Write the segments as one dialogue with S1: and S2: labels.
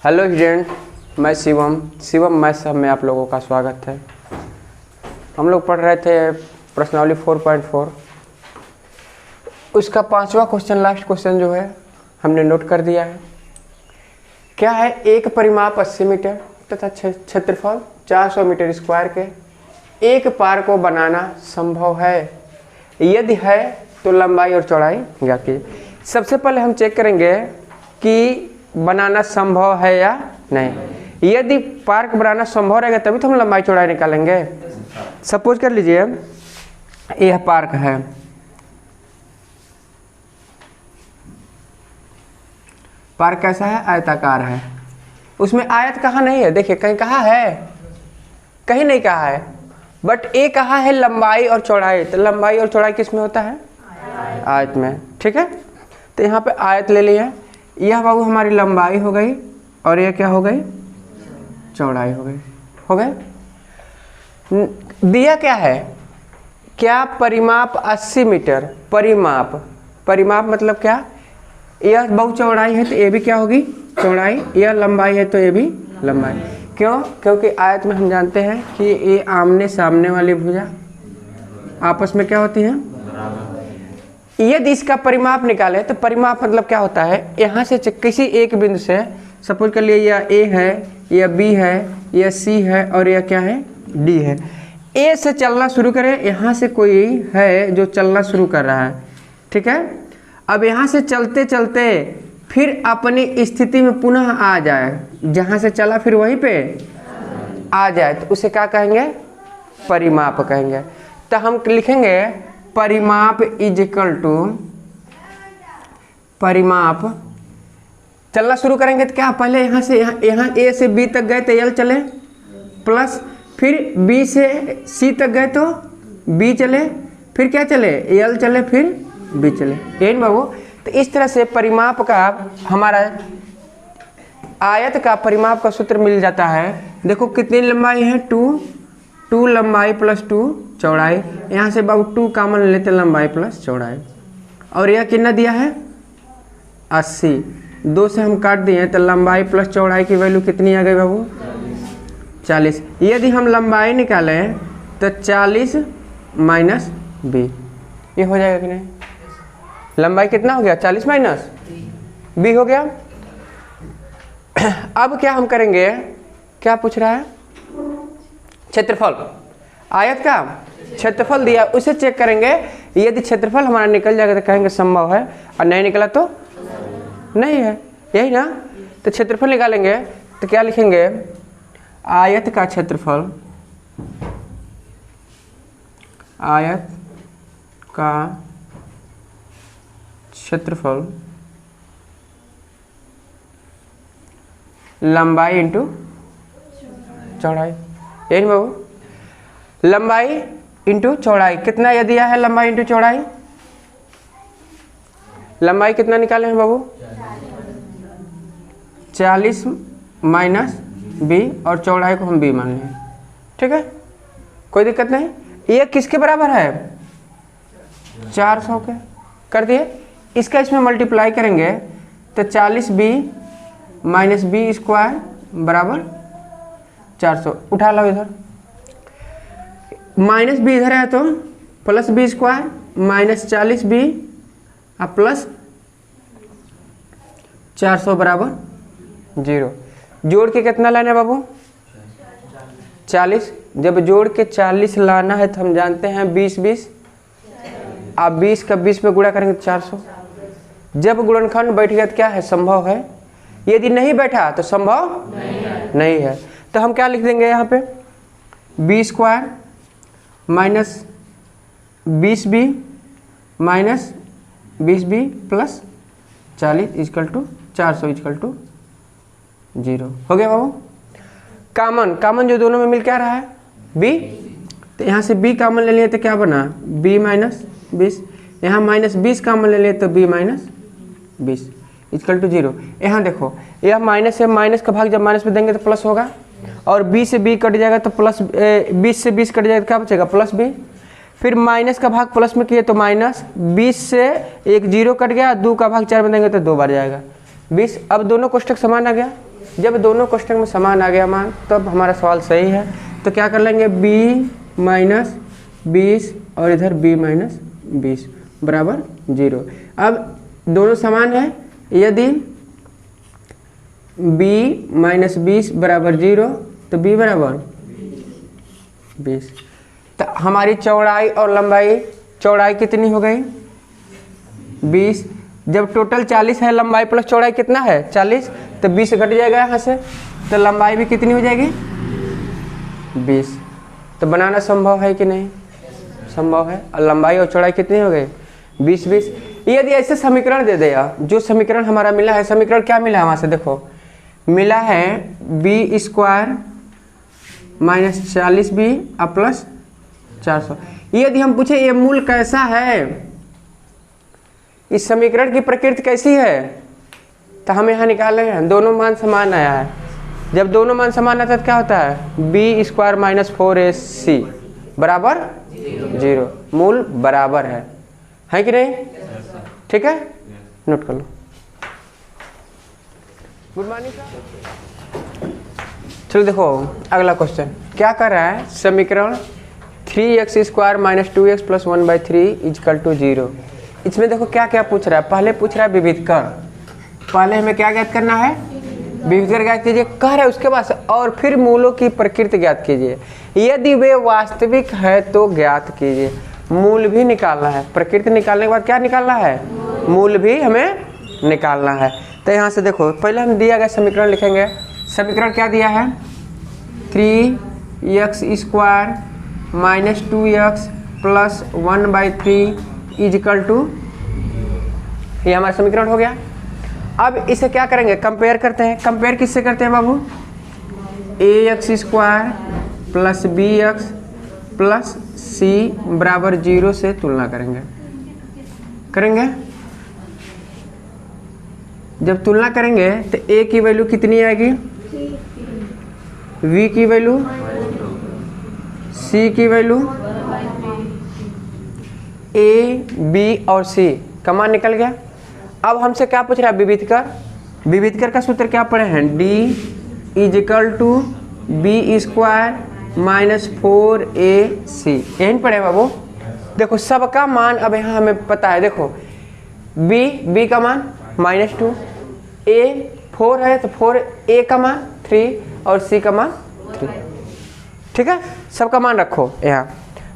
S1: Hello student, मैं Shivam maths में आप लोगों का स्वागत है। हम लोग पढ़ रहे थे प्रश्नावली 4.4। उसका 5वां क्वेश्चन, लास्ट क्वेश्चन जो है हमने नोट कर दिया है। क्या है? एक परिमाप 80 मीटर तथा क्षेत्रफल 400 मीटर स्क्वायर के एक पार को बनाना संभव है? यदि है तो लंबाई और चौड़ाई ज्ञात कीजिए। सबसे पहले हम चेक करेंगे कि बनाना संभव है या नहीं। यदि पार्क बनाना संभव रहेगा तभी तो हम लंबाई चौड़ाई निकालेंगे। सपोज कर लीजिए यह पार्क है, पार्क कैसा है? आयताकार है। उसमें आयत कहाँ नहीं है? देखिए कहीं कहाँ है? कहीं नहीं कहा है, बट ये कहा है लंबाई और चौड़ाई। तो लंबाई और चौड़ाई किस में होता है? आयत में। ठीक है, तो यहाँ पे आयत ले लिया। यह बाबू हमारी लंबाई हो गई और यह क्या हो गई? चौड़ाई हो गई। हो गए? दिया क्या है? क्या परिमाप 80 मीटर। परिमाप मतलब क्या? यह बहु चौड़ाई है तो ये भी क्या होगी? चौड़ाई। यह लंबाई है तो ये भी लंबाई। क्यों? क्योंकि आयत में हम जानते हैं कि ये आमने सामने वाली भुजा आपस में क्या होती हैं? यदि इसका परिमाप निकाले तो परिमाप मतलब क्या होता है? यहाँ से किसी एक बिंदु से, सपोज कर लिए यह ए है, यह बी है, यह सी है और यह क्या है? डी है। ए से चलना शुरू करें, यहाँ से कोई है जो चलना शुरू कर रहा है। ठीक है, अब यहाँ से चलते चलते फिर अपनी स्थिति में पुनः आ जाए, जहाँ से चला फिर वहीं पे आ जाए, तो उसे क्या कहेंगे? परिमाप कहेंगे। तो हम लिखेंगे परिमाप इज इक्वल टू, परिमाप चलना शुरू करेंगे तो क्या? पहले यहाँ से यहाँ ए से बी तक गए तो एल चले, प्लस फिर बी से सी तक गए तो बी चले, फिर क्या चले? एल चले, फिर बी चले। यही बाबू। तो इस तरह से परिमाप का हमारा आयत का परिमाप का सूत्र मिल जाता है। देखो कितनी लंबाई है? 2 लंबाई प्लस 2 चौड़ाई। यहाँ से बाबू 2 कॉमन लेते, लंबाई प्लस चौड़ाई। और यह कितना दिया है? 80। 2 से हम काट दिए तो लंबाई प्लस चौड़ाई की वैल्यू कितनी आ गई बाबू? 40। यदि हम लंबाई निकालें तो 40 माइनस बी, ये हो जाएगा कि नहीं? लंबाई कितना हो गया? 40 माइनस बी हो गया। अब क्या हम करेंगे? क्या पूछ रहा है? क्षेत्रफल। आयत का क्षेत्रफल दिया, उसे चेक करेंगे। यदि क्षेत्रफल हमारा निकल जाएगा तो कहेंगे संभव है, और नहीं निकला तो नहीं है। यही ना? तो क्षेत्रफल निकालेंगे तो क्या लिखेंगे? आयत का क्षेत्रफल, आयत का क्षेत्रफल लंबाई इंटू चौड़ाई। यही बाबू, लंबाई इंटू चौड़ाई। कितना यह दिया है? लंबाई इंटू चौड़ाई। लंबाई कितना निकाले हैं बाबू? 40 माइनस बी, और चौड़ाई को हम बी मान लें। ठीक है, कोई दिक्कत नहीं। ये किसके बराबर है? 400 के। कर दिए। इसका इसमें मल्टीप्लाई करेंगे तो 40b माइनस बी स्क्वायर बराबर 400। उठा लो इधर, माइनस बी इधर है तो plus B square minus 40b और प्लस 400 बराबर 0। जोड़ के कितना लाना है बाबू? 40। जब जोड़ के 40 लाना है तो हम जानते हैं 20 आप 20 का 20 में गुणा करेंगे तो 400। जब गुणनखंड बैठ गया तो क्या है? संभव है। यदि नहीं बैठा तो संभव नहीं है। तो हम क्या लिख देंगे यहाँ पे? B square minus 20b minus 20b plus 40 equal to 400 equal to 0। हो गया बाबू। कामन जो दोनों में मिल क्या रहा है? b। तो यहाँ से b कामन ले लिए तो क्या बना? b minus 20। यहाँ माइनस 20 कामन ले लिए तो b माइनस 20 इजकल टू 0। यहाँ देखो, यह माइनस है, माइनस का भाग जब माइनस में देंगे तो प्लस होगा, और b से b कट जाएगा तो प्लस, 20 से 20 कट जाएगा तो क्या बचेगा? Plus b। फिर माइनस का भाग प्लस में किए तो माइनस, 20 से एक 0 कट गया, 2 का भाग 4 में देंगे तो 2 बार जाएगा 20। अब दोनों कोष्टक समान आ गया। जब दोनों कोष्टक में समान आ गया मान तब हमारा सवाल सही है। तो क्या कर लेंगे, b माइनस 20 और इधर b माइनस 20 बराबर 0। अब दोनों समान है, यदि b माइनस 20 बराबर 0 तो b बराबर 20। तो हमारी चौड़ाई और लंबाई, चौड़ाई कितनी हो गई 20, जब टोटल 40 है, लंबाई प्लस चौड़ाई कितना है 40, तो 20 घट जाएगा यहाँ से, तो लंबाई भी कितनी हो जाएगी 20। तो बनाना संभव है कि नहीं, संभव है। और लंबाई और चौड़ाई कितनी हो गई 20 20। यदि ऐसे समीकरण दे दिया, जो समीकरण हमारा मिला है, समीकरण क्या मिला है वहाँ से देखो, मिला है b स्क्वायर माइनस 40b और प्लस 400। यदि हम पूछे ये मूल कैसा है, इस समीकरण की प्रकृति कैसी है, तो हम यहाँ निकाल रहे हैं दोनों मान समान आया है। जब दोनों मान समान आता है तो क्या होता है, b स्क्वायर माइनस 4ac बराबर 0, मूल बराबर है कि नहीं, ठीक है, नोट कर लो। Good morning sir. चलो देखो अगला क्वेश्चन क्या कर रहा है, समीकरण 3x square minus 2x plus 1/3 equal to 0। इसमें देखो क्या क्या पूछ रहा है, पहले पूछ रहा है विविधकर, पहले हमें क्या ज्ञात करना है, विविधकर ज्ञात कीजिए, कह रहा है उसके बाद और फिर मूलों की प्रकृति ज्ञात कीजिए, यदि वे वास्तविक है तो ज्ञात कीजिए। मूल भी निकालना है, प्रकृति निकालने के बाद क्या निकालना है, मूल भी हमें निकालना है। तो यहाँ से देखो पहले हम दिया गया समीकरण लिखेंगे। समीकरण क्या दिया है, 3x square minus 2x plus 1/3 equal to, ये हमारा समीकरण हो गया। अब इसे क्या करेंगे, कंपेयर करते हैं। कंपेयर किससे करते हैं बाबू, ax square plus bx plus c बराबर 0 से तुलना करेंगे। जब तुलना करेंगे तो a की वैल्यू कितनी आएगी, v की वैल्यू, c की वैल्यू, a b और c का मान निकल गया। अब हमसे क्या पूछ रहा है, विविधकर का सूत्र क्या पढ़े हैं, d equal to b square minus 4ac, यही पढ़े बाबू। देखो सबका मान अब यहाँ हमें पता है, देखो b का मान -2, a 4 है तो 4a का मान 3 और c का मान 3, ठीक है, सबका मान रखो। यहाँ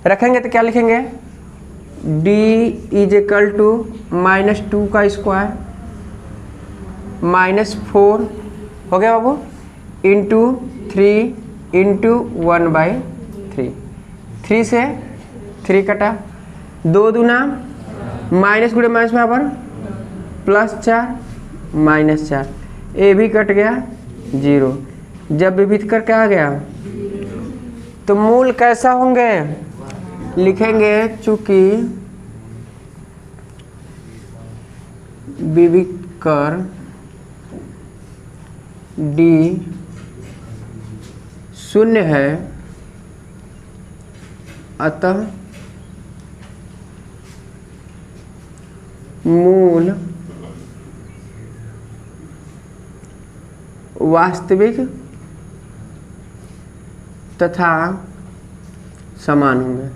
S1: रखेंगे तो क्या लिखेंगे, d इजकल टू -2 का स्क्वायर -4 हो गया बाबू, इंटू 3 इंटू 1/3, 3 से 3 कटा, 2 दूना माइनस गुणे माइनस बराबर +4 -4, ए भी कट गया 0। जब विविधकर क्या आ गया तो मूल कैसा होंगे, लिखेंगे चूंकि विविधकर d शून्य है, अतः मूल वास्तविक तथा समान होंगे,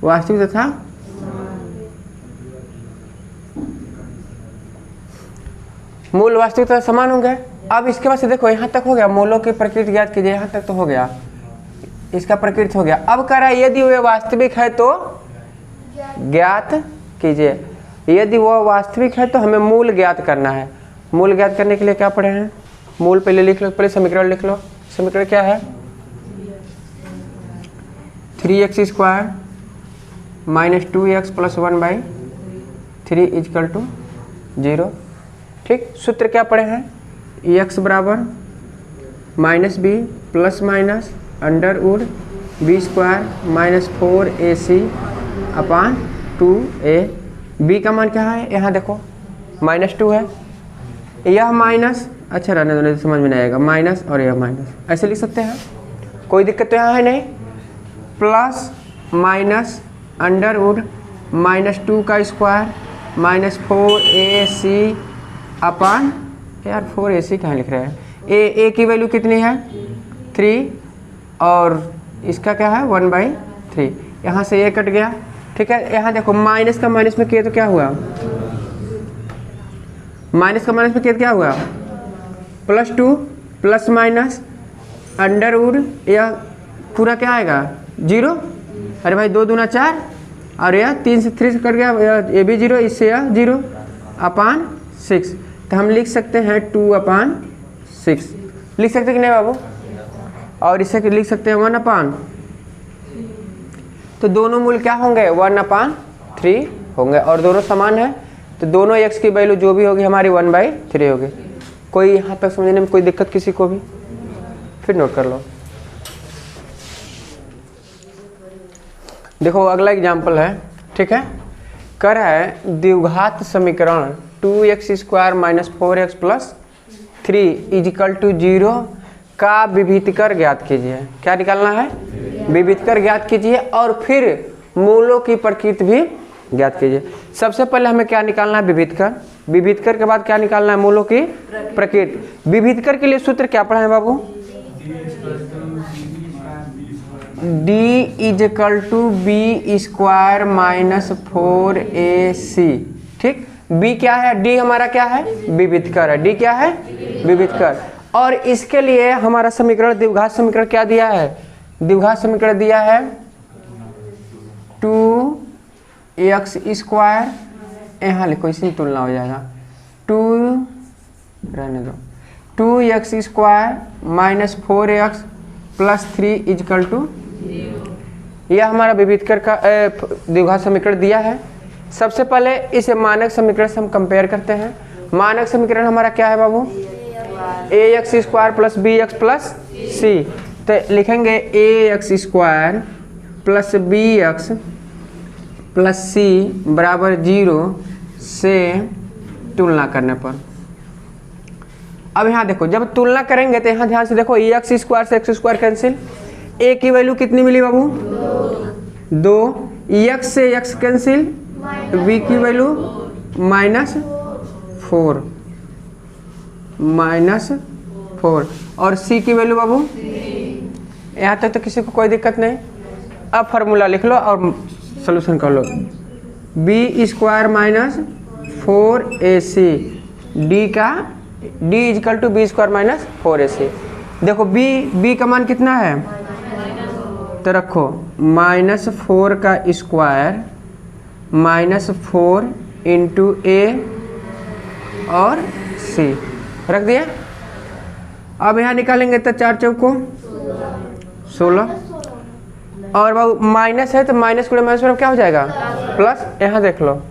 S1: वास्तविक तथा मूल वास्तविक तथा समान होंगे। अब इसके बाद से देखो यहाँ तक हो गया, मूलों की प्रकृति ज्ञात कीजिए, यहाँ तक तो हो गया, इसका प्रकृति हो गया। अब कह रहा है यदि वे वास्तविक है तो ज्ञात कीजिए, यदि वह वास्तविक है तो हमें मूल ज्ञात करना है। मूल ज्ञात करने के लिए क्या पढ़े हैं, मूल पहले लिख लो, पहले समीकरण लिख लो। समीकरण क्या है, 3x square minus 2x plus 1/3 equal to 0, ठीक। सूत्र क्या पढ़े हैं, x बराबर -b plus minus under root b square minus 4ac upon 2a। b का मान क्या है, यहाँ देखो -2 है, यह माइनस, अच्छा रहने दो समझ में नहीं आएगा, माइनस और यह माइनस, ऐसे लिख सकते हैं, कोई दिक्कत तो यहाँ है नहीं। प्लस माइनस अंडर वुड -2 का स्क्वायर -4ac अपान यार 4ac कहाँ लिख रहे हैं? ए की वैल्यू कितनी है 3 और इसका क्या है 1/3। यहाँ से ये कट गया, ठीक है। यहाँ देखो माइनस का माइनस में किए तो क्या हुआ, माइनस का माइनस में किए तो क्या हुआ +2 प्लस माइनस अंडरवुड, यह पूरा क्या आएगा 0। अरे भाई 2 दूना 4 और यह 3 से 3 से कट गया, ये भी 0, इससे यह 0/6। तो हम लिख सकते हैं 2/6 लिख सकते कि नहीं बाबू, और इसे लिख सकते हैं 1/, तो दोनों मूल क्या होंगे 1/3 होंगे और दोनों समान है, तो दोनों x की वैल्यू जो भी होगी हमारी 1/3 होगी। कोई यहाँ तक समझने में कोई दिक्कत किसी को भी? फिर नोट कर लो। देखो अगला एग्जाम्पल है, ठीक है। कर है द्विघात समीकरण 2x² - 4x + 3 = 0 का विभीतिकर ज्ञात कीजिए। क्या निकालना है? विभीतिकर ज्ञात कीजिए और फिर मूलों की प्रकृति भी ज्ञात कीजिए। सबसे पहले हमें क्या निकालना है? विभीतिकर। विभीतिकर के बाद क्या निकालना है? मूलों की प्रकृति। विभीतिकर के लिए सूत्र क्या पढ़ा है बाबू? D = b² - 4ac, ठीक। b क्या है? d हमारा क्या है? विभीतिकर है। d क्या है? विभीतिकर। और इसके लिए हमारा समीकरण द्विघात समीकरण क्या दिया है? द्विघात समीकरण दिया है 2x², यहाँ लिखो इसी में तुलना हो जाएगा, 2 रहने दो, 2x² - 4x + 3 = यह हमारा विभीतिकर का द्विघात समीकरण दिया है। सबसे पहले इसे मानक समीकरण से हम कंपेयर करते हैं। मानक समीकरण हमारा क्या है बाबू? ax² + bx + c। तो लिखेंगे ax² + bx + c = 0 से तुलना करने पर। अब यहाँ देखो जब तुलना करेंगे तो यहाँ ध्यान से देखो, ax² से x² कैंसिल, a की वैल्यू कितनी मिली बाबू 2, x से x कैंसिल, b की वैल्यू -4 और c की वैल्यू बाबू, यहाँ तक तो किसी को कोई दिक्कत नहीं। अब फार्मूला लिख लो और सॉल्यूशन कर लो। b² - 4ac, d = b² - 4ac। देखो b का मान कितना है? तो रखो -4 का स्क्वायर -4 × a और c रख दिए। अब यहाँ निकालेंगे तो 4 चौको 16 और बाबू माइनस है तो माइनस को माइनस क्या हो जाएगा प्लस। यहाँ देख लो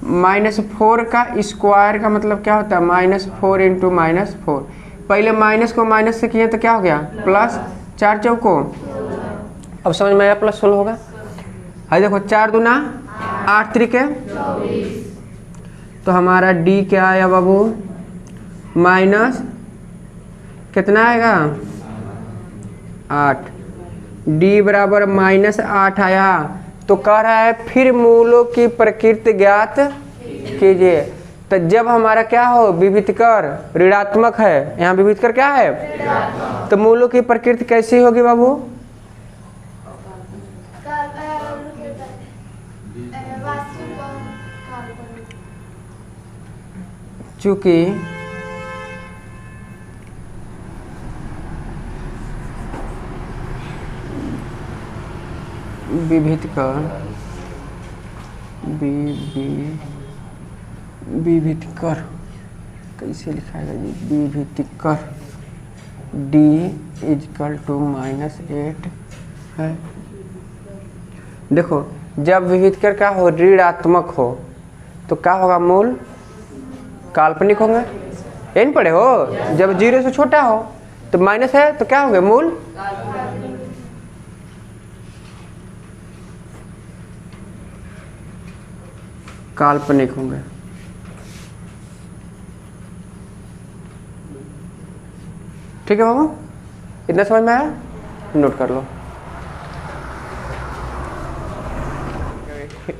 S1: -4 का स्क्वायर का मतलब क्या होता है? -4 × -4। पहले माइनस को माइनस से किए तो क्या हो गया प्लस, 4 चौको, अब समझ में आया +16 होगा। है देखो 4 दूना 8 त्रिके, तो हमारा d क्या आया बाबू माइनस कितना आएगा 8, d बराबर -8 आया। तो कह रहा है फिर मूलों की प्रकृति ज्ञात कीजिए। तो जब हमारा क्या हो विभीतिकर ऋणात्मक है, यहाँ विभीतिकर क्या है तो मूलों की प्रकृति कैसी होगी बाबू? चूंकि विभीतिकर कैसे लिखाएगा जी? विभीतिकर d = -8 है। देखो जब विभीतिकर क्या हो ऋणात्मक हो तो क्या होगा? मूल काल्पनिक होंगे। ये नहीं पढ़े हो? जब 0 से छोटा हो तो माइनस है तो क्या होंगे? मूल काल्पनिक होंगे। ठीक है बाबू, इतना समझ में आया? नोट कर लो।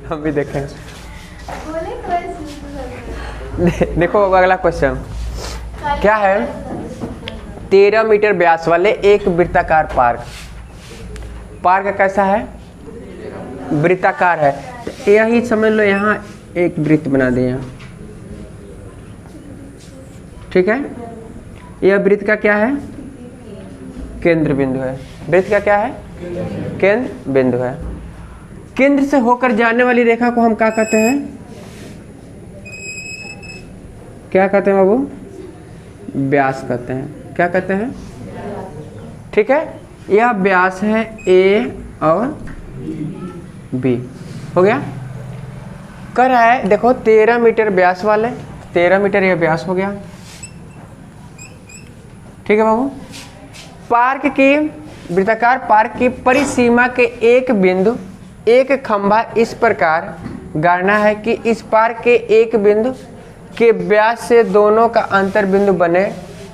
S1: हम भी देखें। देखो अगला क्वेश्चन, क्या है? 13 मीटर व्यास वाले एक वृत्ताकार पार्क। पार्क कैसा है? वृत्ताकार है। यही समझ लो, यहाँ एक वृत्त बना दिया, ठीक है। यह वृत्त का क्या है? केंद्र बिंदु है। वृत्त का क्या है? केंद्र बिंदु है। केंद्र से होकर जाने वाली रेखा को हम क्या कहते हैं? क्या कहते हैं बाबू? व्यास कहते हैं। क्या कहते हैं? ठीक है। यह व्यास है ए और बी। हो गया? कर रहा है, देखो 13 मीटर व्यास वाले, 13 मीटर यह व्यास हो गया, ठीक है बाबू। पार्क की, वृत्ताकार पार्क की परिसीमा के एक बिंदु, एक खंभा इस प्रकार गाड़ना है कि इस पार्क के एक बिंदु के व्यास से दोनों का अंतर बिंदु बने।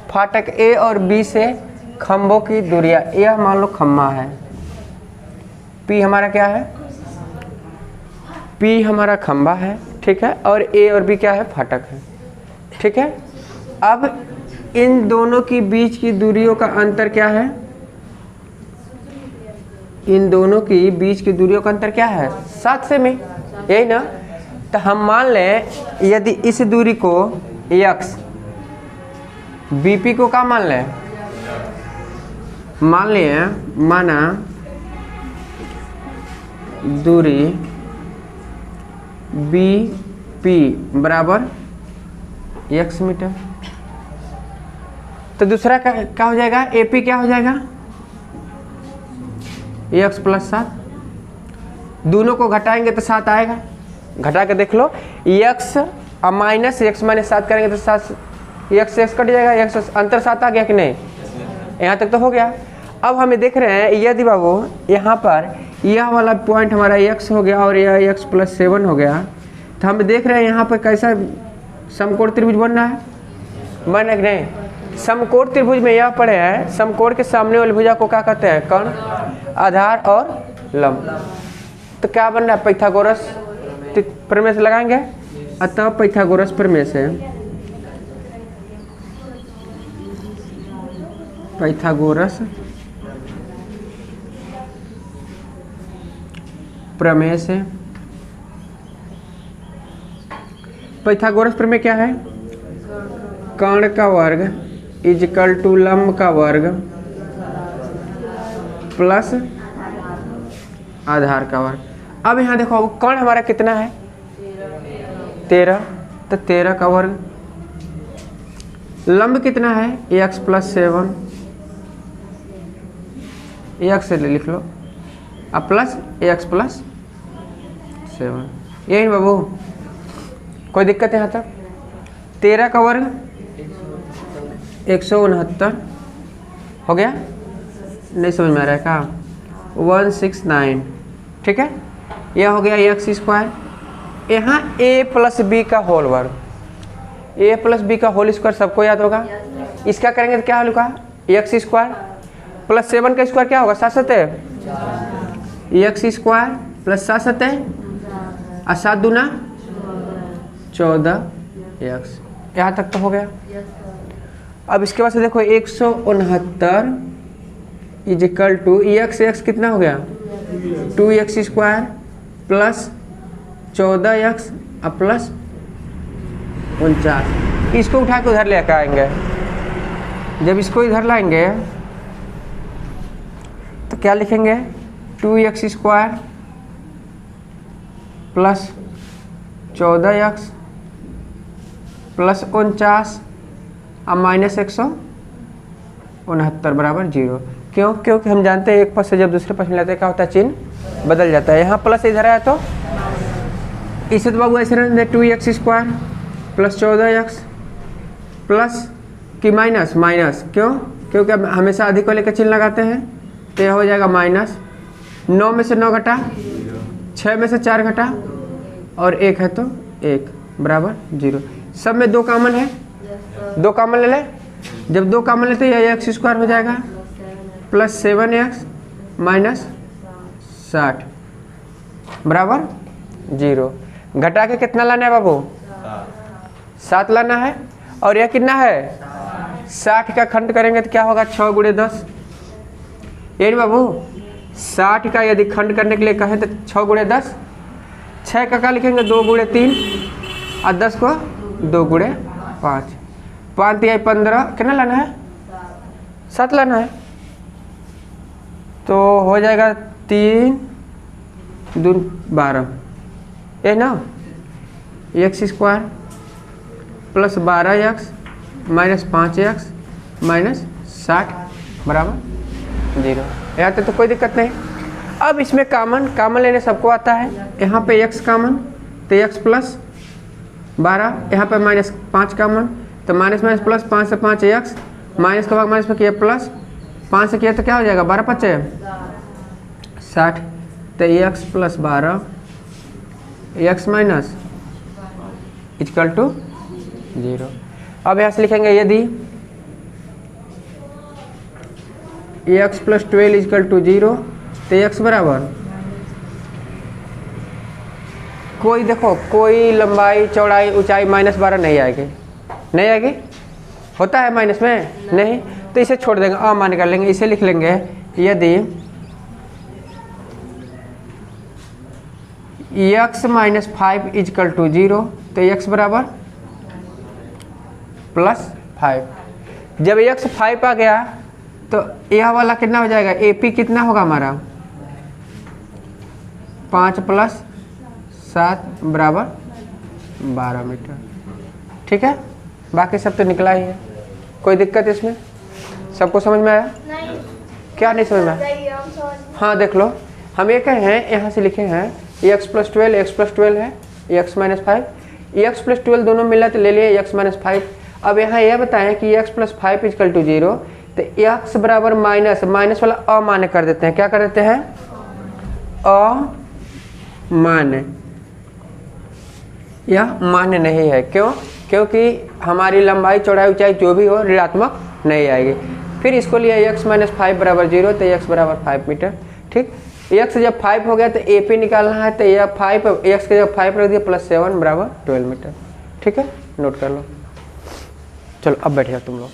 S1: फाटक ए और बी से खंभों की दूरियां, यह मान लो खंभा है, पी हमारा क्या है? पी हमारा खंभा है, ठीक है। और ए और बी क्या है? फाटक है, ठीक है। अब इन दोनों की बीच की दूरियों का अंतर क्या है? इन दोनों की बीच की दूरियों का अंतर क्या है? 7 सेमी, यही ना। तो हम मान लें यदि इस दूरी को x, बीपी को क्या मान लें? मान लिए, माना दूरी बीपी बराबर x मीटर, तो दूसरा क्या हो जाएगा? एपी क्या हो जाएगा? x plus 7। दोनों को घटाएंगे तो 7 आएगा, घटा के देख लो। x और माइनस x माइनस 7 करेंगे तो 7, x से x कट जाएगा, x अंतर 7 आ गया कि नहीं? यहाँ तक तो हो गया। अब हमें देख रहे हैं यदि बाबू यहाँ पर यह वाला पॉइंट हमारा x हो गया और यह x प्लस 7 हो गया, तो हम देख रहे हैं यहाँ पर कैसा समकोण त्रिभुज बन रहा है? बन रहा है कि नहीं? समकोण त्रिभुज में यह पड़े हैं, समकोण के सामने वाली भुजा को क्या कहते हैं? कर्ण, आधार और लंब। तो क्या बन रहा है? पाइथागोरस प्रमेय से लगाएंगे, अतः पाइथागोरस प्रमेय से, पाइथागोरस प्रमेय से, पाइथागोरस प्रमेय क्या है? कर्ण का वर्ग इजकल टू लंब का वर्ग प्लस आधार का वर्ग। अब यहाँ देखो कर्ण हमारा कितना है? 13, तो 13 का वर्ग। लंब कितना है? x प्लस 7, x से लिख लो, अब प्लस x प्लस 7। यही बाबू, कोई दिक्कत है यहाँ तक? 13 का वर्ग 169 हो गया? नहीं समझ में आ रहा है क्या? 169, ठीक है। यह हो गया x स्क्वायर। यहाँ a प्लस बी का होल वर्ग, a प्लस बी का होल स्क्वायर सबको याद होगा। इसका करेंगे तो क्या होगा? x स्क्वायर प्लस 7 का स्क्वायर क्या होगा? 7 सते x स्क्वायर प्लस 7 सते और 7 दूना 14x। यहाँ तक तो हो गया। अब इसके बाद से देखो 169 इजिकल टू x कितना हो गया? 2x स्क्वायर प्लस 14x और प्लस 49। इसको उठा के उधर लेकर आएंगे। जब इसको इधर लाएंगे तो क्या लिखेंगे? 2x square plus 14x plus 49 और माइनस 169 बराबर 0। क्यों? क्योंकि हम जानते हैं एक पद से जब दूसरे पद में लाते हैं क्या होता है? चिन्ह बदल जाता है। यहाँ प्लस इधर आया तो इसे तो बाबू ऐसे रहने 2x square plus 14x plus कि माइनस माइनस, क्यों? क्योंकि अब हमेशा अधिक वाले का चिन्ह लगाते हैं, तो यह हो जाएगा माइनस। 9 में से 9 घटा, 6 में से 4 घटा और 1 है तो 1 बराबर 0। सब में 2 कॉमन है, 2 कॉमन ले ले। जब 2 कॉमन लेते यह x स्क्वायर हो जाएगा प्लस 7x माइनस 60 बराबर 0। घटा के कितना लाना है बाबू? 7 लाना है। और यह कितना है? 60 का खंड करेंगे तो क्या होगा 6 गुणे 10। ये बाबू 60 का यदि खंड करने के लिए कहें तो 6 गुणे 10, 6 का क्या लिखेंगे 2 गुणे 3 और 10 को 2 गुणे 5, 5 या 15, कितना लाना है 7 लाना है, तो हो जाएगा 3 दून 12, ये ना x square plus 12x minus 5x minus 60 बराबर 0। यहाँ तक तो कोई दिक्कत नहीं। अब इसमें कामन लेने सबको आता है, यहाँ पे x कामन तो x प्लस 12, यहाँ पे माइनस 5 कामन तो माइनस माइनस प्लस 5 से 5 x, माइनस का भाग माइनस में किया प्लस 5 से किया तो क्या हो जाएगा 12 5 60, तो x plus 12 x minus equal to 0। अब यहाँ से लिखेंगे यदि x प्लस 12 इक्वल टू 0 तो x बराबर कोई देखो कोई लंबाई चौड़ाई ऊंचाई माइनस 12 नहीं आएगी, नहीं आएगी, होता है माइनस में नहीं, तो इसे छोड़ देंगे, अमान्य कर लेंगे, इसे लिख लेंगे यदि x माइनस 5 इक्वल टू 0 तो x बराबर प्लस 5। जब x 5 आ गया तो यह वाला कितना हो जाएगा AP कितना होगा हमारा 5 प्लस 7 बराबर 12 मीटर। ठीक है, बाकी सब तो निकला ही है, कोई दिक्कत इसमें, सबको समझ में आया? नहीं। क्या नहीं समझ में आया? हाँ देख लो, हम ये कहे हैं यहाँ से लिखे हैं x प्लस 12 है, x माइनस 5, x प्लस 12 दोनों मिला तो ले लिए x माइनस 5। अब यहाँ यह बताएं कि x प्लस 5 इक्वल टू 0, तो x बराबर माइनस वाला अमान्य कर देते हैं, क्या कर देते हैं अमान्य, यह मान्य नहीं है, क्यों? क्योंकि हमारी लंबाई चौड़ाई ऊंचाई जो भी हो ऋणात्मक नहीं आएगी। फिर इसको लिया x माइनस 5 बराबर 0, तो x बराबर 5 मीटर। ठीक, x जब 5 हो गया तो AP निकालना है, तो यह 5 x के जब 5 रख दिया प्लस 7 बराबर 12 मीटर। ठीक है, नोट कर लो। चलो अब बैठ जाओ तुम लोग।